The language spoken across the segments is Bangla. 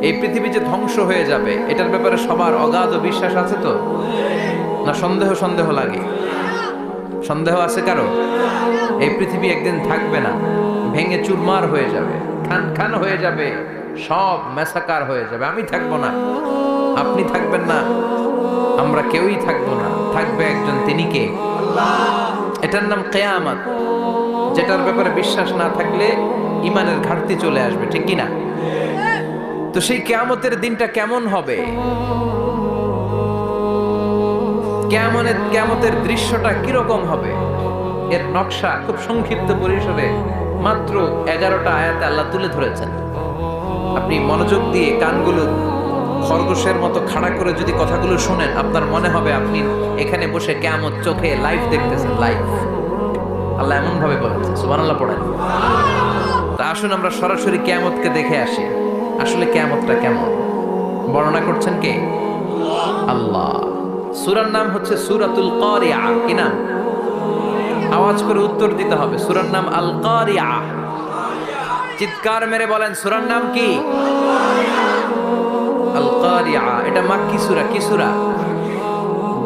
এই পৃথিবী যে ধ্বংস হয়ে যাবে এটার ব্যাপারে সবার অগাধ বিশ্বাস আছে তো, না সন্দেহ সন্দেহ লাগে? সন্দেহ আছে কারো? এই পৃথিবী একদিন থাকবে না, ভেঙে চুরমার হয়ে যাবে, খান খান হয়ে যাবে, সব ম্যাসাকার হয়ে যাবে। আমি থাকবো না, আপনি থাকবেন না, আমরা কেউই থাকবো না, থাকবে একজন, তিনি কে? এটার নাম কিয়ামত, যেটার ব্যাপারে বিশ্বাস না থাকলে ইমানের ঘাটতি চলে আসবে, ঠিক কি না? তো সেই কিয়ামতের দিনটা কেমন হবে, কিয়ামতের দৃশ্যটা কিরকম হবে, এর নকশা খুব সংক্ষিপ্ত পরিসরে মাত্র 11টা আয়াতে আল্লাহ তুলে ধরেছেন। আপনি মনোযোগ দিয়ে কানগুলো খরগোশের মতো খাড়া করে যদি কথাগুলো শুনেন, আপনার মনে হবে আপনি এখানে বসে কিয়ামত চোখে লাইভ দেখতেছেন। লাইভ আল্লাহ এমন ভাবে বলেছে, সুবহানাল্লাহ পড়েন। তা আসুন আমরা সরাসরি কিয়ামতকে দেখে আসি। আসলে কিয়ামতটা কেমন বর্ণনা করছেন কে? আল্লাহ। সূরার নাম হচ্ছে সূরাতুল কারিয়া। কি নাম? আওয়াজ করে উত্তর দিতে হবে। সূরার নাম আল কারিয়া। চিৎকার মেরে বলেন, সূরার নাম কি? আল কারিয়া। এটা মাক্কি সূরা। কি সূরা?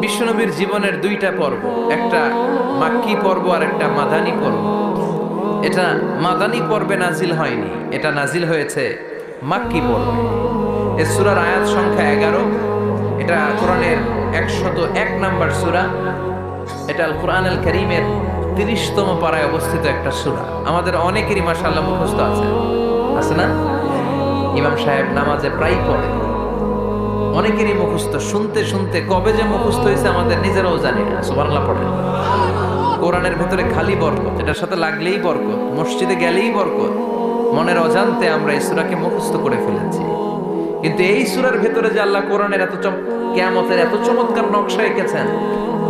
বিশ্বনবীর জীবনের দুইটা পর্ব, একটা মাক্কি পর্ব আর একটা মাদানী পর্ব। এটা মাদানী পর্বে নাজিল হয়নি, এটা নাজিল হয়েছে মাক্কি পর্বে। এই সূরার আয়াত সংখ্যা 11। এটা কোরআনের 101 নাম্বার সূরা। এটা আল কোরআনুল কারীমের 30তম পারায় অবস্থিত একটা সূরা। আমাদের অনেকেরই মাশাআল্লাহ মুখস্থ আছে, আছে না? ইমাম সাহেব নামাজে প্রায় পড়ে, অনেকেরই মুখস্থ। শুনতে শুনতে কবে যে মুখস্থ হয়েছে আমাদের নিজেরাও জানি না। সুবহানাল্লাহ পড়ে। কোরআনের ভেতরে খালি বরকত, এটার সাথে লাগলেই বরকত, মসজিদে গেলেই বরকত। মনের অজান্তে আমরা এই সূরাকে মুখস্থ করে ফেলেছি। কিন্তু এই সূরার ভেতরে যে আল্লাহ কোরআনের কিয়ামতের এত চমৎকার নকশা এঁকেছেন,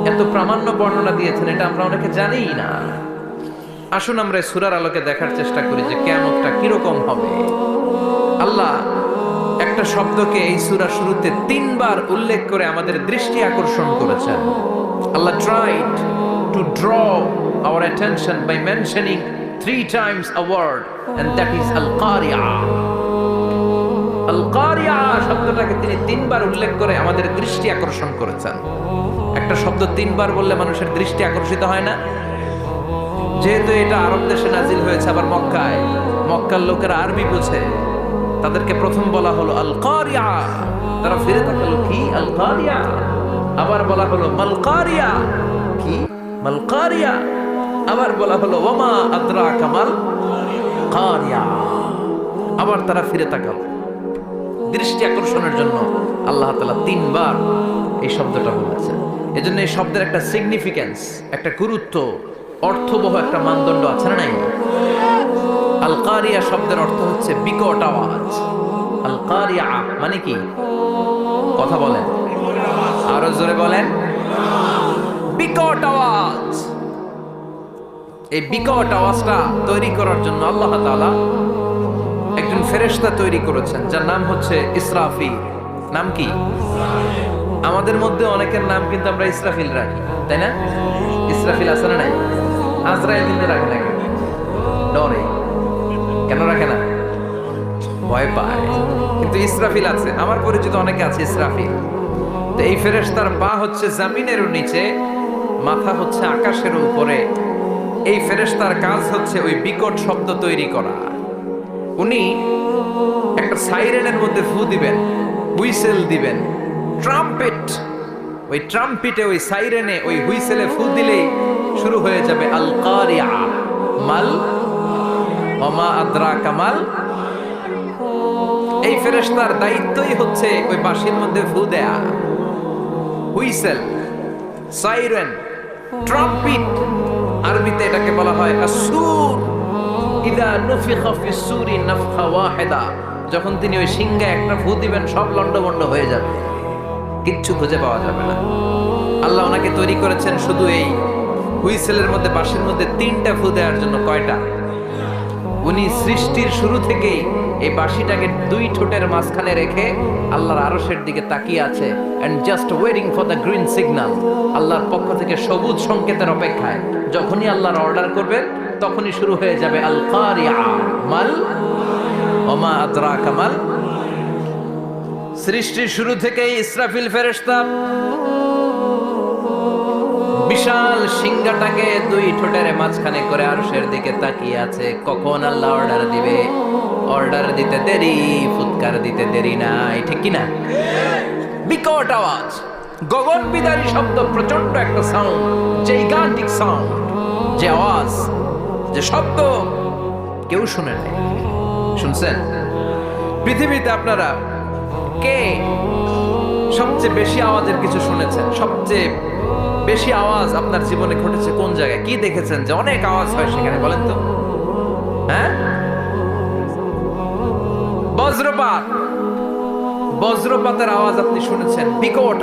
এত প্রামাণ্য বর্ণনা দিয়েছেন, এটা আমরা অনেকে জানিই না। আসুন আমরা এই সূরার আলোকে দেখার চেষ্টা করি যে কিয়ামতটা কিরকম হবে। আল্লাহ একটা শব্দকে এই সূরা শুরুতে 3 বার উল্লেখ করে আমাদের দৃষ্টি আকর্ষণ করেছেন। আল্লাহ tried to draw our attention by mentioning 3 times a word, and that is al-qari'ah. al-qari'ah শব্দটাকে তিনি 3 বার উল্লেখ করে আমাদের দৃষ্টি আকর্ষণ করেছেন। একটা শব্দ 3 বার বললে মানুষের দৃষ্টি আকর্ষিত হয় না? যেহেতু এটা আরব দেশে নাজিল হয়েছে, আবার মক্কায়, মক্কার লোকেরা আরবি বোঝে, তাদেরকে প্রথম বলা হলো আল কারিয়া। তারা ফিরে তাকালো, কি আল কারিয়া? আবার বলা হলো মাল কারিয়া। কি মাল কারিয়া? আবার বলা হলো ওয়ামা আদরাকা মাল কারিয়া। আবার তারা ফিরে তাকালো। দৃষ্টি আকর্ষণের জন্য আল্লাহ তাআলা 3 বার এই শব্দটা বলেছেন। এজন্য এই শব্দের একটা সিগনিফিকেন্স, একটা গুরুত্ব, অর্থবহ একটা মানদণ্ড আছে না নাই? আল কারিয়া শব্দের অর্থ হচ্ছে বিকট আওয়াজ। আল কারিয়া মানে কি? কথা বলেন, আরো জোরে বলেন। বিকট আওয়াজ। এই বিকট আওয়াজটা তৈরি করার জন্য আল্লাহ তাআলা একজন ফেরেশতা তৈরি করেছেন, যার নাম হচ্ছে ইসরাফিল। নাম কি? আমাদের মধ্যে অনেকের নাম কিন্তু আমরা ইসরাফিল রাখি, তাই না? ইসরাফিল আছে না নাই? আজরাইল কিন্তু রাখে না, ডরে। কেন রাখে না? ভয় পায়। কিন্তু ইসরাফিল আছে, আমার পরিচিত অনেকে আছে ইসরাফিল। তো এই ফেরেশতার পা হচ্ছে জমিনের নিচে, মাথা হচ্ছে আকাশের উপরে। এই ফেরেশতার কাজ হচ্ছে ওই বিকট শব্দ তৈরি করা। উনি একটা সাইরেনের মধ্যে ফু দিবেন, হুইসেল দিবেন, ট্রাম্পেট। ওই ট্রাম্পেটে, ওই সাইরেনে, ওই হুইসেলে ফু দিলেই শুরু হয়ে যাবে আল কারিয়া। মাল ওমা আদরাকা মাল। এই ফেরেশতার দায়িত্বই হচ্ছে ওই বাঁশির মধ্যে ফু দেয়া। হুইসেল, সাইরেন, ট্রাম্পেট, আরবিতে এটাকে বলা হয় আসুর। ইদা নুফিখা ফিস সূরি নাফখা ওয়াহিদা। যখন তিনি ওই সিংহায় একটা ফু দিবেন, সব লন্ডভন্ড হয়ে যাবে, কিচ্ছু খুঁজে পাওয়া যাবে না। আল্লাহ ওনাকে তৈরি করেছেন শুধু এই হুইসেলের মধ্যে, বাঁশির মধ্যে 3টা ফু দেওয়ার জন্য। কয়টা? উনি সৃষ্টির শুরু থেকেই এই বাঁশিটাকে 2 ঠোঁটের মাঝখানে রেখে আল্লাহর আরশের দিকে তাকিয়ে আছে, and just waiting for the green signal. আল্লাহর পক্ষ থেকে সবুজ সংকেতের অপেক্ষায়। যখনই আল্লাহর অর্ডার করবেন, তখনই শুরু হয়ে যাবে আল কারিয়া। মাল ওমা আদরাকা মাল সৃষ্টির শুরু থেকেই ইসরাফিল ফেরেশতা বিশাল সিংহাটাকে দুই ঠোঁটের মাঝখানে করে আরশের দিকে তাকিয়ে আছে, কখন আল্লাহ অর্ডার দিবে। অর্ডার দিতে দেরি, ফুৎকার দিতে দেরি নাই, ঠিক কিনা? বিকট আওয়াজ, গগন বিদারী শব্দ, প্রচন্ড একটা সাউন্ড, জাইগান্টিক সাউন্ড, যে আওয়াজ, যে শব্দ কেউ শুনে নাই। শুনছেন? পৃথিবীতে আপনারা কে সবচেয়ে বেশি আওয়াজের কিছু শুনেছেন? সবচেয়ে বেশি আওয়াজ আপনার জীবনে ঘটেছে কোন জায়গায়? কি দেখেছেন যে অনেক আওয়াজ হয় সেখানে? বলেন তো। হ্যাঁ, বজ্রপাত, বজ্রপাতের আওয়াজ আপনি শুনেছেন, বিকট।